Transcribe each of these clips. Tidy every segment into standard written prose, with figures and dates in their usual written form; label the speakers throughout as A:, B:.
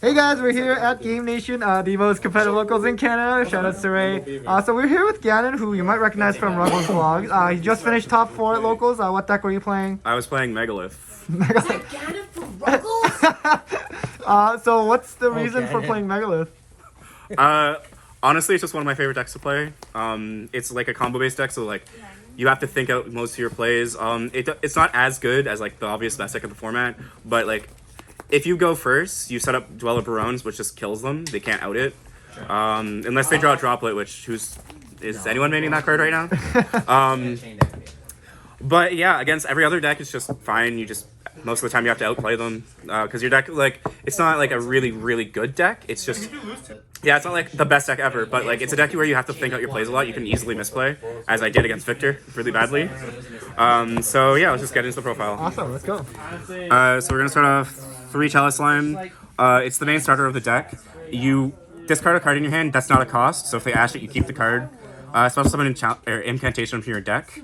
A: Hey guys, we're here at Game Nation, the most competitive locals in Canada. Shout out to Ray. So we're here with Gannon, who you might recognize from Ruggles vlogs. He just finished top 4 at locals. What deck were you playing?
B: I was playing Megalith.
C: Is that Gannon from Ruggles?
A: So what's the reason for playing Megalith?
B: Honestly, it's just one of my favorite decks to play. It's like a combo-based deck, so like you have to think out most of your plays. It's not as good as like the obvious best deck of the format, but like if you go first, you set up Dweller Barones, which just kills them. They can't out it. Unless they draw a Droplet, which is anyone maining that card right now? But yeah, against every other deck, it's just fine. You just, most of the time you have to outplay them. Because your deck, like, it's not like a really, really good deck. It's just, yeah, it's not like the best deck ever, but like it's a deck where you have to think out your plays a lot. You can easily misplay, as I did against Victor really badly. So yeah, let's just get into the profile.
A: Awesome, let's go.
B: So we're going to start off 3 Chalice Slime. It's the main starter of the deck. You discard a card in your hand, that's not a cost, so if they ash it, you keep the card. Special summon incantation from your deck.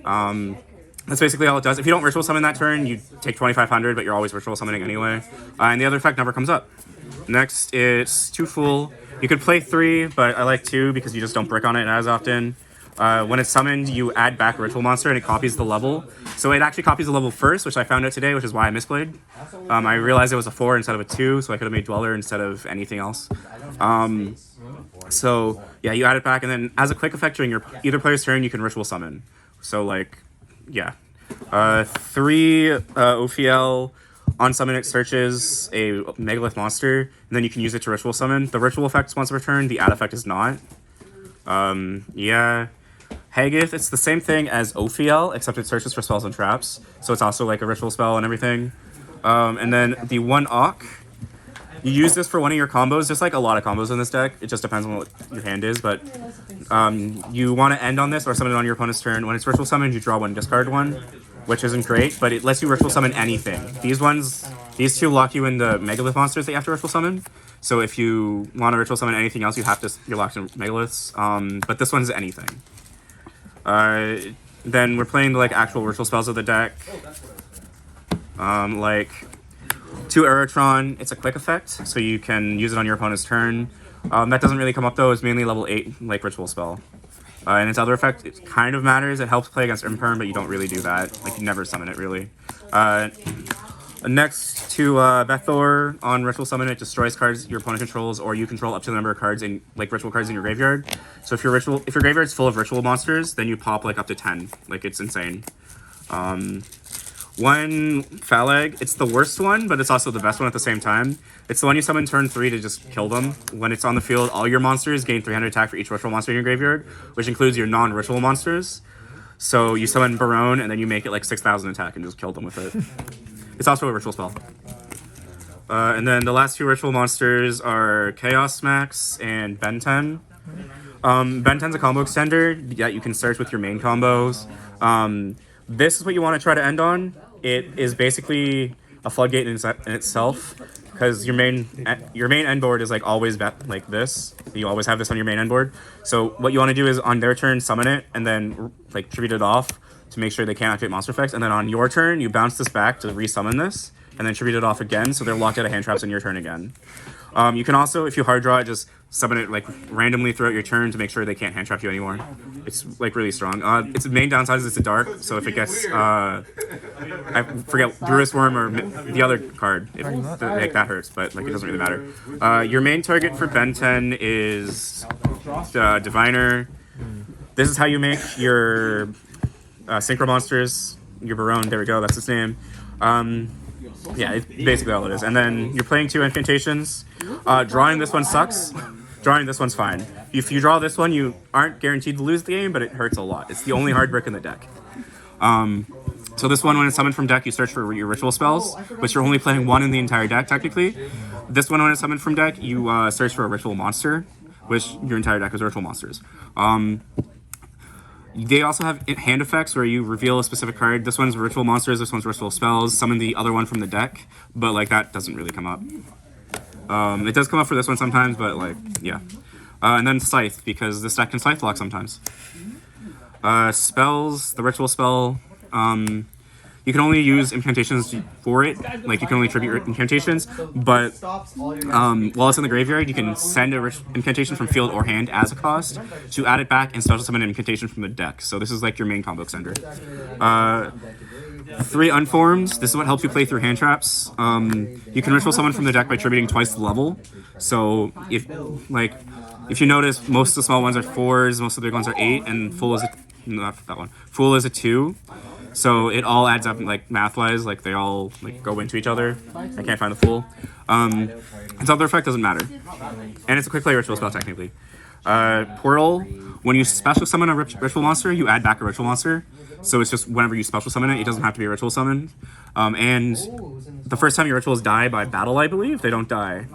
B: That's basically all it does. If you don't ritual summon that turn, you take 2,500, but you're always ritual summoning anyway. And the other effect never comes up. Next, it's 2 Fool. You could play 3, but I like 2 because you just don't brick on it as often. When it's summoned, you add back a ritual monster and it copies the level. So it actually copies the level first, which I found out today, which is why I misplayed. I realized it was a 4 instead of a 2, so I could have made Dweller instead of anything else. So yeah, you add it back, and then as a quick effect during your either player's turn, you can ritual summon. So like, yeah. 3 Ophiel. On summon, it searches a Megalith monster, and then you can use it to ritual summon. The ritual effect is once per turn, the add effect is not. Yeah. Hagith, it's the same thing as Ophiel, except it searches for spells and traps, so it's also like a ritual spell and everything. And then the 1 Auk, you use this for one of your combos. There's like a lot of combos in this deck. It just depends on what your hand is, but you want to end on this or summon it on your opponent's turn. When it's ritual summoned, you draw 1, discard 1, which isn't great, but it lets you ritual summon anything. These 2 lock you into Megalith monsters that you have to ritual summon. So if you want to ritual summon anything else, you're locked in Megaliths. But this one's anything. Then we're playing the like actual ritual spells of the deck. Like 2 Aerotron, it's a quick effect, so you can use it on your opponent's turn. That doesn't really come up though, it's mainly level 8 like ritual spell. And its other effect, it kind of matters, it helps play against Imperm, but you don't really do that. Like, you never summon it really. Next to Bethor, on ritual summon, it destroys cards your opponent controls or you control up to the number of cards in like ritual cards in your graveyard. So if your graveyard's full of ritual monsters, then you pop like up to 10. Like, it's insane. 1 Phalag, it's the worst one, but it's also the best one at the same time. It's the one you summon turn 3 to just kill them. When it's on the field, all your monsters gain 300 attack for each ritual monster in your graveyard, which includes your non-ritual monsters. So you summon Barone, and then you make it like 6,000 attack and just kill them with it. It's also a ritual spell. And then the last 2 ritual monsters are Chaos Max and Ben 10. Ben 10's a combo extender that you can search with your main combos. This is what you want to try to end on. It is basically a floodgate in itself, because your main end board is like always like this. You always have this on your main end board. So what you want to do is on their turn summon it and then like tribute it off to make sure they can't activate monster effects. And then on your turn you bounce this back to resummon this and then tribute it off again, so they're locked out of hand traps on your turn again. You can also, if you hard draw it, just summon it like randomly throughout your turn to make sure they can't hand trap you anymore. It's like really strong. Its main downside is it's a dark, so if it gets I forget Brewis Worm or the other card, like that hurts, but like it doesn't really matter. Your main target for Ben 10 is Diviner. This is how you make your synchro monsters. Your Barone, there we go, that's its name. Yeah, it's basically all it is. And then you're playing 2 incantations. Drawing this one sucks. Drawing this one's fine. If you draw this one, you aren't guaranteed to lose the game, but it hurts a lot. It's the only hard brick in the deck. So this one, when it's summoned from deck, you search for your ritual spells, but you're only playing 1 in the entire deck, technically. This one, when it's summoned from deck, you search for a ritual monster, which your entire deck is ritual monsters. They also have hand effects where you reveal a specific card. This one's ritual monsters, this one's ritual spells. Summon the other one from the deck, but like that doesn't really come up. It does come up for this one sometimes, but like, yeah. And then Scythe, because this deck can Scythe block sometimes. Spells, the ritual spell. You you can only use incantations for it. Like, you can only tribute incantations, but while it's in the graveyard, you can send a incantation from field or hand as a cost to add it back and special summon an incantation from the deck. So this is like your main combo extender. 3 unformed. This is what helps you play through hand traps. You can ritual summon from the deck by tributing twice the level. So if you notice, most of the small ones are 4s, most of the big ones are 8, and Fool is not that one. Fool is a 2. So it all adds up, like, math-wise, like, they all, like, go into each other. I can't find the Fool. Its other effect doesn't matter. And it's a quick play ritual spell, technically. Portal, when you special summon a ritual monster, you add back a ritual monster. So it's just whenever you special summon it, it doesn't have to be a ritual summon. And the first time your rituals die by battle, I believe, they don't die.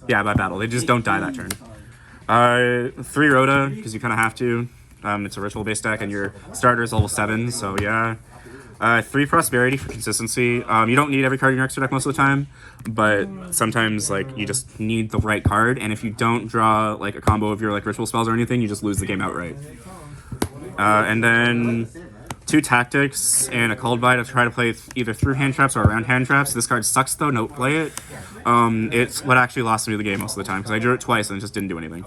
B: Yeah, by battle. They just don't die that turn. 3 Rhoda, because you kind of have to. It's a ritual-based deck, and your starter is level 7, so yeah. 3 Prosperity for consistency. You don't need every card in your extra deck most of the time, but sometimes, like, you just need the right card, and if you don't draw, like, a combo of your, like, ritual spells or anything, you just lose the game outright. And then 2 Tactics and a Cold Bite to try to play either through hand traps or around hand traps. This card sucks, though. Don't play it. It's what actually lost me the game most of the time, because I drew it twice and it just didn't do anything.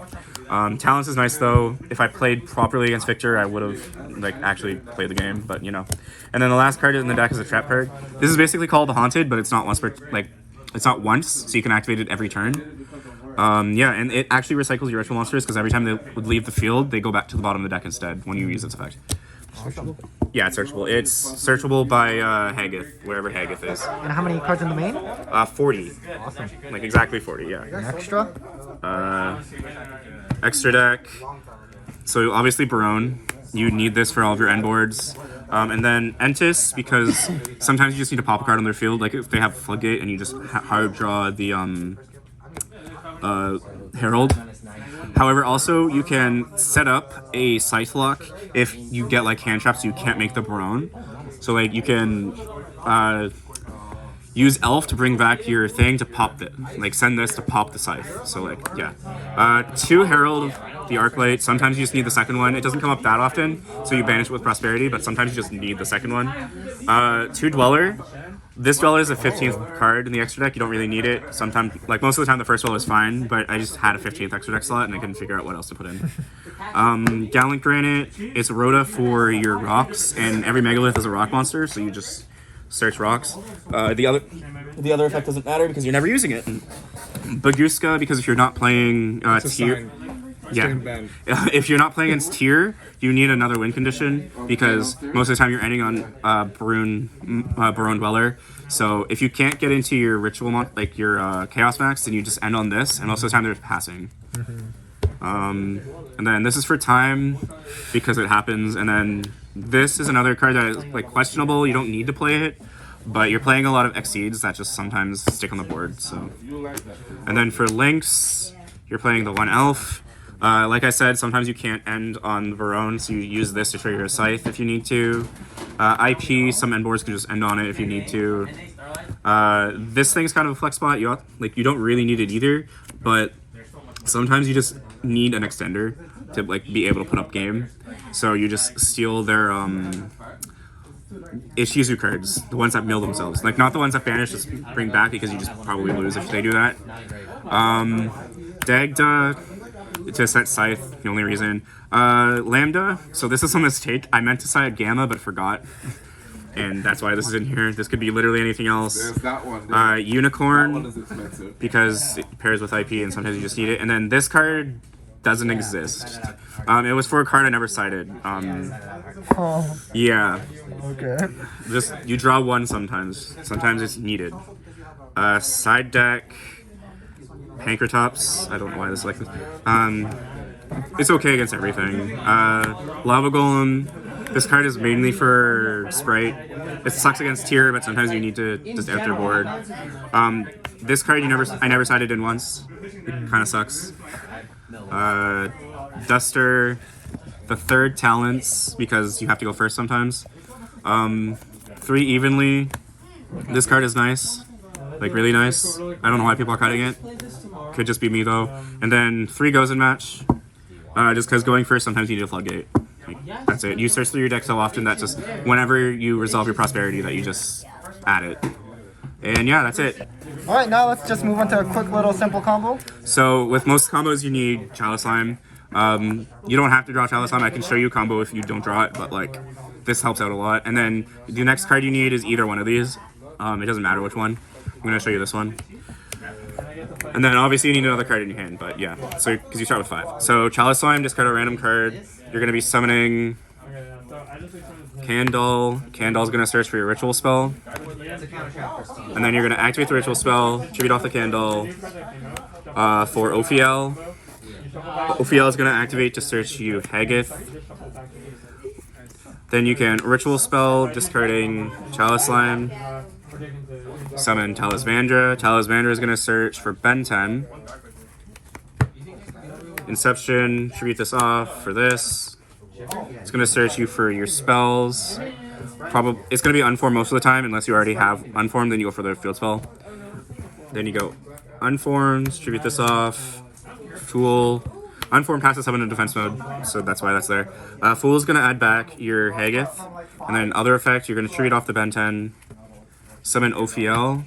B: Talents is nice, though. If I played properly against Victor, I would have, like, actually played the game, but, you know. And then the last card in the deck is a trap card. This is basically called the Haunted, but it's not once per, like, it's not once, so you can activate it every turn. Yeah, and it actually recycles your ritual monsters, because every time they would leave the field, they go back to the bottom of the deck instead when you use its effect. Yeah, it's searchable. It's searchable by Haggith, wherever Haggith is.
A: And how many cards in the main?
B: 40.
A: Awesome.
B: Like, exactly 40, yeah.
A: An extra?
B: Extra deck. So, obviously, Barone. You need this for all of your end boards. And then Entis, because sometimes you just need to pop a card on their field. Like, if they have Floodgate and you just hard draw the Herald. However, also, you can set up a Scythe Lock if you get, like, hand traps so you can't make the Barone. So, like, you can use Elf to bring back your thing to pop it. Like, send this to pop the Scythe. So, like, yeah. 2 Herald, the Arclight. Sometimes you just need the second one. It doesn't come up that often, so you banish it with Prosperity, but sometimes you just need the second one. 2 Dweller. This Dweller is a 15th card in the extra deck. You don't really need it. Sometimes, like, most of the time, the first Dweller is fine, but I just had a 15th extra deck slot, and I couldn't figure out what else to put in. Gallant Granite is Rhoda for your rocks, and every Megalith is a rock monster, so you just search rocks. The other effect doesn't matter because you're never using it. Baguska, because if you're not playing tier... Yeah, if you're not playing against tier, you need another win condition because most of the time you're ending on Barone Dweller. So if you can't get into your ritual like your Chaos Max, then you just end on this, and most of the time they're passing. And then this is for time because it happens, and then this is another card that is, like, questionable. You don't need to play it, but you're playing a lot of Exceeds that just sometimes stick on the board. So, and then for links, you're playing the 1 Elf. Like I said, sometimes you can't end on the Barone, so you use this to trigger a Scythe if you need to. IP, some end boards can just end on it if you need to. This thing's kind of a flex spot. You don't really need it either, but sometimes you just need an extender to, like, be able to put up game. So you just steal their Ishizu cards, the ones that mill themselves. Like, not the ones that banish, just bring back because you just probably lose if they do that. Dagda to set Scythe, the only reason. Lambda, so this is a mistake. I meant to set Gamma, but forgot. And that's why this is in here. This could be literally anything else.
D: There's that one.
B: Unicorn,
D: That one is expensive.
B: because it pairs with IP and sometimes you just need it. And then this card doesn't exist. It was for a card I never cited.
A: Oh,
B: Yeah.
A: okay.
B: Just, you draw 1 sometimes. Sometimes it's needed. Side deck. Pankratops. I don't know why this is like this. It's okay against everything. Lava Golem. This card is mainly for Sprite. It sucks against tier, but sometimes you need to just out their board. This card I never sided in once. It kind of sucks. Duster. The 3rd Talents, because you have to go first sometimes. 3 Evenly. This card is nice. Like, really nice. I don't know why people are cutting it. Could just be me, though. And then 3 Goes in Match. Just because going first, sometimes you need a Floodgate. Like, That's it. You search through your deck so often that just whenever you resolve your prosperity that you just add it. And yeah, that's it.
A: All right, now let's just move on to a quick little simple combo.
B: So with most combos you need Chalice Slime. You don't have to draw Chalice Slime. I can show you a combo if you don't draw it, but like this helps out a lot. And then the next card you need is either one of these. It doesn't matter which one. I'm gonna show you this one. And then obviously you need another card in your hand, but yeah. So because you start with 5. So Chalice Slime, discard a random card. You're gonna be summoning Candle. Candle's gonna search for your ritual spell. And then you're gonna activate the ritual spell, tribute off the candle for Ophiel. Ophiel is gonna activate to search you Haggith. Then you can ritual spell, discarding Chalice Slime. Summon Talismandra. Talismandra is gonna search for Ben 10. Inception, tribute this off for this. It's gonna search you for your spells. Probably it's gonna be unformed most of the time, unless you already have unformed. Then you go for the field spell. Then you go unformed, tribute this off. Fool. Unformed has to summon in defense mode, so that's why that's there. Fool is gonna add back your Haggith, and then other effect you're gonna tribute off the Ben 10. Summon Ophiel.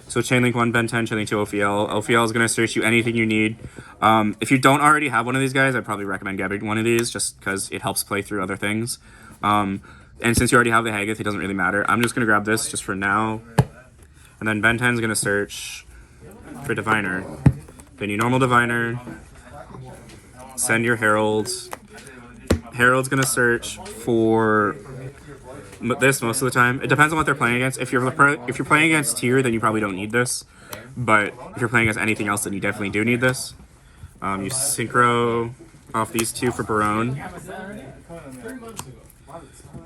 B: So Chainlink 1, Ben 10, Chainlink 2, Ophiel. Ophiel is going to search you anything you need. If you don't already have one of these guys, I'd probably recommend grabbing one of these just because it helps play through other things. And since you already have the Haggith, it doesn't really matter. I'm just going to grab this just for now. And then Ben 10 is going to search for Diviner. Then you normal Diviner. Send your Herald. Herald's going to search for this most of the time. It depends on what they're playing against. If you're playing against Tier, then you probably don't need this. But if you're playing against anything else, then you definitely do need this. You synchro off these two for Barone.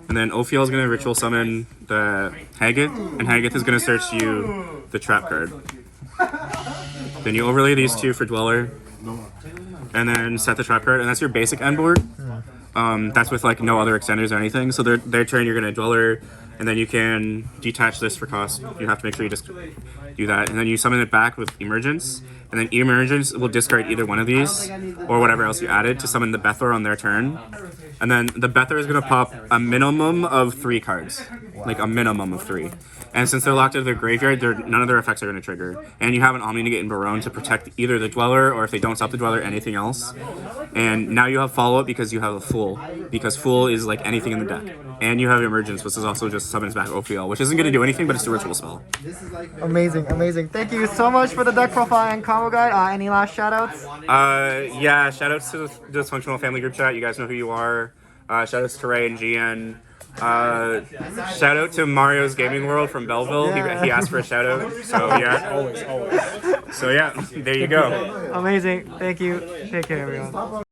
B: And then Ophiel is going to ritual summon the Haggith, and Haggith is going to search you the trap card. Then you overlay these two for Dweller, and then set the trap card, and that's your basic end board. That's with like no other extenders or anything. So their turn you're gonna Dweller, and then you can detach this for cost. You have to make sure you just do that, and then you summon it back with Emergence, and then Emergence will discard either one of these or whatever else you added to summon the Bethor on their turn. And then the Bethor is gonna pop a minimum of 3 cards, like a minimum of 3. And since they're locked out of their graveyard, none of their effects are going to trigger. And you have an Omni Negate in Barone to protect either the Dweller, or if they don't stop the Dweller, anything else. And now you have follow-up because you have a Fool. Because Fool is like anything in the deck. And you have Emergence, which is also just summons back Ophiel, which isn't going to do anything, but it's a ritual spell.
A: Amazing, amazing. Thank you so much for the deck profile and combo guide. Any last shoutouts?
B: Yeah, shoutouts to the Dysfunctional Family Group Chat. You guys know who you are. Shoutouts to Ray and GN. Shout out to Mario's Gaming World from Belleville. He asked for a shout out. So yeah. Always. So yeah, there you go.
A: Amazing. Thank you. Take care, everyone.